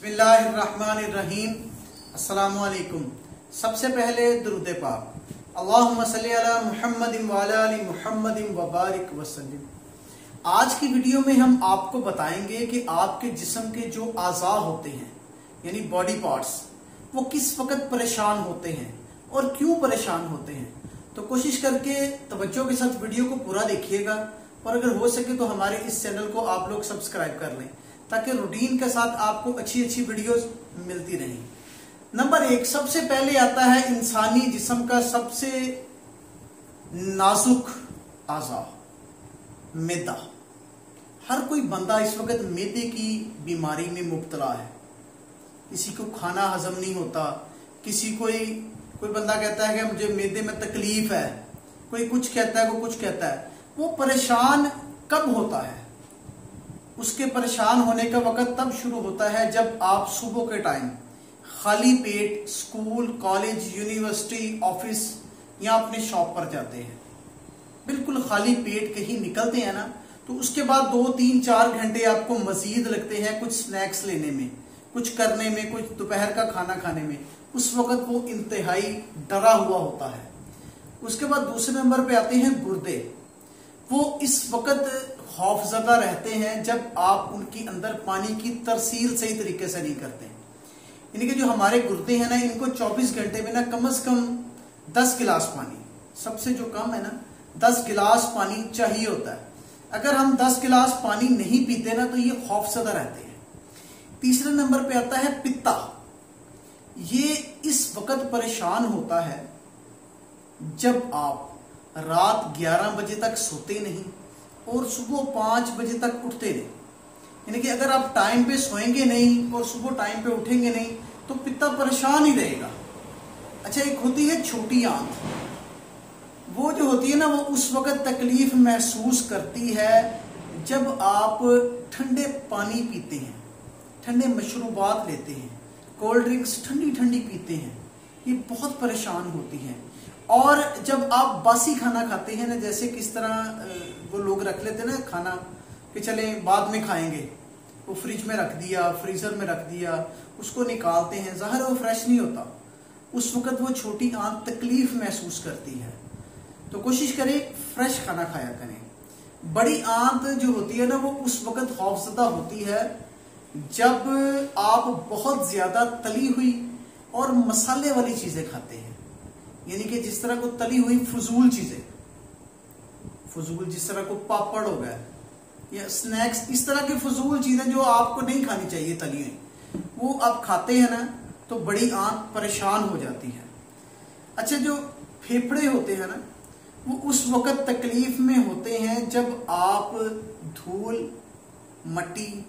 बिस्मिल्लाहिर्रहमानिर्रहीम। अस्सलामु अलैकुम। सबसे पहले दुरूद पाक, अल्लाहुम्मा सल्ली अला मुहम्मदिन व अला आलि मुहम्मदिन व बारिक वसल्लिम। आज की वीडियो में हम आपको बताएंगे कि आपके जिस्म के जो आज़ा होते हैं यानी बॉडी पार्ट्स, वो किस वक्त परेशान होते हैं और क्यों परेशान होते हैं। तो कोशिश करके तवज्जो के साथ वीडियो को पूरा देखिएगा और अगर हो सके तो हमारे इस चैनल को आप लोग सब्सक्राइब कर लें ताकि रूटीन के साथ आपको अच्छी अच्छी वीडियोस मिलती रहें। नंबर 1, सबसे पहले आता है इंसानी जिस्म का सबसे नाजुक आज़ा, मैदा। हर कोई बंदा इस वक्त मैदे की बीमारी में मुब्तला है। किसी को खाना हजम नहीं होता, कोई बंदा कहता है कि मुझे मैदे में तकलीफ है, कोई कुछ कहता है, कोई कुछ कहता है। वो परेशान कब होता है? उसके परेशान होने का वक्त तब शुरू होता है जब आप सुबह के टाइम खाली पेट स्कूल, कॉलेज, यूनिवर्सिटी, ऑफिस या अपने शॉप पर जाते हैं। बिल्कुल खाली पेट कहीं निकलते हैं ना, तो उसके बाद 2, 3, 4 घंटे आपको मजीद लगते हैं कुछ स्नैक्स लेने में, कुछ करने में, कुछ दोपहर का खाना खाने में। उस वक्त वो इंतहाई डरा हुआ होता है। उसके बाद दूसरे नंबर पे आते हैं गुर्दे। वो इस वक्त खौफजदा रहते हैं जब आप उनके अंदर पानी की तरसील सही तरीके से नहीं करते। यानी कि जो हमारे गुर्दे हैं ना, इनको 24 घंटे में ना कम से कम 10 गिलास पानी, सबसे जो कम है ना 10 गिलास पानी चाहिए होता है। अगर हम 10 गिलास पानी नहीं पीते ना तो ये खौफजदा रहते हैं। तीसरे नंबर पे आता है पित्ता। ये इस वक्त परेशान होता है जब आप रात 11 बजे तक सोते नहीं और सुबह 5 बजे तक उठते नहीं। यानी कि अगर आप टाइम पे सोएंगे नहीं और सुबह टाइम पे उठेंगे नहीं तो पित्ता परेशान ही रहेगा। अच्छा, एक होती है छोटी आंत। वो जो होती है ना, वो उस वक्त तकलीफ महसूस करती है जब आप ठंडे पानी पीते हैं, ठंडे मशरूबात लेते हैं, कोल्ड ड्रिंक्स ठंडी ठंडी पीते हैं, ये बहुत परेशान होती हैं। और जब आप बासी खाना खाते हैं ना, जैसे किस तरह वो लोग रख लेते हैं ना खाना कि चले बाद में खाएंगे, वो फ्रिज में रख दिया, फ्रीजर में रख दिया, उसको निकालते हैं, ज़ाहिर वो फ्रेश नहीं होता। उस वक्त वो छोटी आंत तकलीफ महसूस करती है। तो कोशिश करें फ्रेश खाना खाया करें। बड़ी आंत जो होती है ना, वो उस वक्त खौफजदा होती है जब आप बहुत ज्यादा तली हुई और मसाले वाली चीजें खाते हैं। यानी कि जिस तरह को तली हुई फजूल चीजें, जिस तरह को पापड़ हो गया या स्नैक्स, इस तरह की फजूल चीजें जो आपको नहीं खानी चाहिए तली हुई, वो आप खाते हैं ना तो बड़ी आंत परेशान हो जाती है। अच्छा, जो फेफड़े होते हैं ना, वो उस वक्त तकलीफ में होते हैं जब आप धूल, मट्टी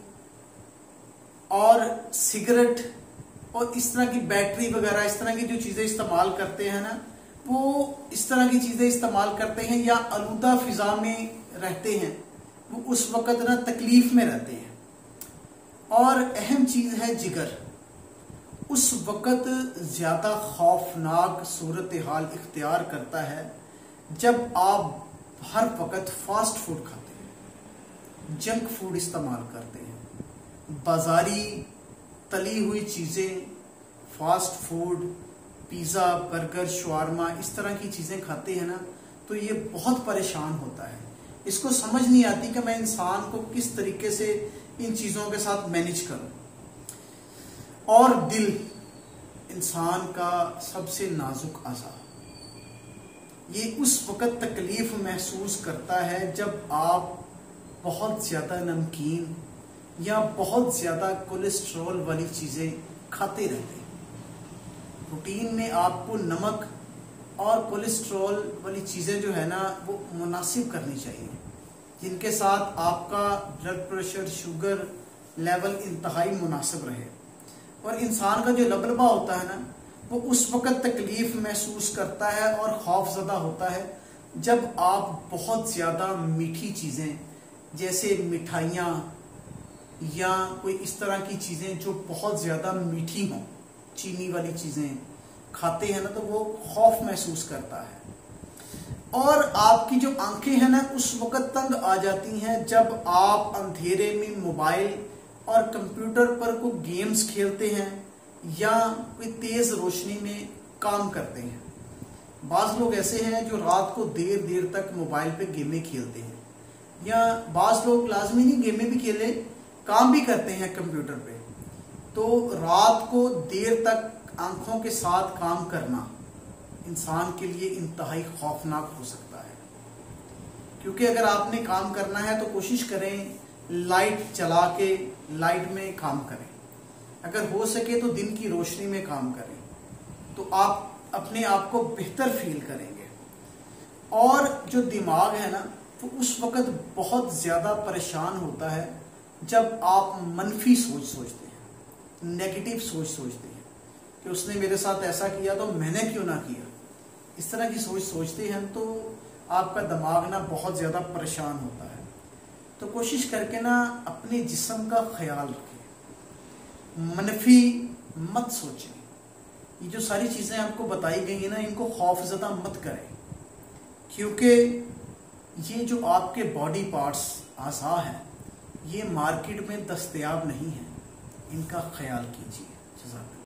और सिगरेट और इस तरह की बैटरी वगैरह, इस तरह की जो चीजें इस्तेमाल करते हैं ना, वो इस तरह की चीजें इस्तेमाल करते हैं या आलूदा फिजा में रहते हैं, वो उस वक्त ना तकलीफ में रहते हैं। और अहम चीज है जिगर। उस वक्त ज्यादा खौफनाक सूरत हाल इख्तियार करता है जब आप हर वक्त फास्ट फूड खाते हैं, जंक फूड इस्तेमाल करते हैं, बाजारी तली हुई चीजें, fast food, pizza, burger, shawarma, इस तरह की चीजें खाते हैं ना, तो ये बहुत परेशान होता है। इसको समझ नहीं आती कि मैं इंसान को किस तरीके से इन चीजों के साथ मैनेज करूं। और दिल इंसान का सबसे नाजुक आज़ा, ये उस वक्त तकलीफ महसूस करता है जब आप बहुत ज्यादा नमकीन या बहुत ज्यादा कोलेस्ट्रॉल वाली चीजें खाते रहते हैं। रूटीन में आपको नमक और कोलेस्ट्रॉल वाली चीजें जो है ना, वो मुनासिब करनी चाहिए, जिनके साथ आपका ब्लड प्रेशर, शुगर लेवल इंतहाई मुनासिब रहे। और इंसान का जो लबलबा होता है ना, वो उस वक्त तकलीफ महसूस करता है और खौफजदा होता है जब आप बहुत ज्यादा मीठी चीजें जैसे मिठाइयाँ या कोई इस तरह की चीजें जो बहुत ज्यादा मीठी हों, चीनी वाली चीजें खाते हैं ना, तो वो खौफ महसूस करता है। और आपकी जो आंखें हैं ना, उस वक्त तंग आ जाती हैं जब आप अंधेरे में मोबाइल اور کمپیوٹر پر کوئی گیمز کھیلتے ہیں یا کوئی تیز روشنی میں کام کرتے ہیں. بعض لوگ ایسے ہیں جو رات کو دیر دیر تک موبائل پہ گیمیں کھیلتے ہیں، یا بعض لوگ لازمی نہیں گیمیں بھی کھیلیں، کام بھی کرتے ہیں کمپیوٹر پہ. تو رات کو دیر تک آنکھوں کے ساتھ کام کرنا انسان کے لیے انتہائی خوفناک ہو سکتا ہے. کیونکہ اگر آپ نے کام کرنا ہے تو کوشش کریں لائٹ چلا کے لائٹ میں کام کریں. اگر ہو سکے تو دن کی روشنی میں کام کریں، تو آپ اپنے آپ کو بہتر فیل کریں گے. اور جو دماغ ہے نا وہ اس وقت بہت زیادہ پریشان ہوتا ہے جب آپ منفی سوچ سوچتے ہیں، نیگیٹو سوچ سوچتے ہیں کہ اس نے میرے ساتھ ایسا کیا تو میں نے کیوں نہ کیا. اس طرح کی سوچ سوچتے ہیں تو آپ کا دماغ نا بہت زیادہ پریشان ہوتا ہے. تو کوشش کر کے نا اپنے جسم کا خیال رکھیں، منفی مت سوچیں. یہ جو ساری چیزیں آپ کو بتائی گئی ہیں نا ان کو خوف زدہ مت کریں، کیونکہ یہ جو آپ کے باڈی پارٹس اعضاء ہیں یہ مارکیٹ میں دستیاب نہیں ہیں. ان کا خیال کیجیے. جزاک اللہ.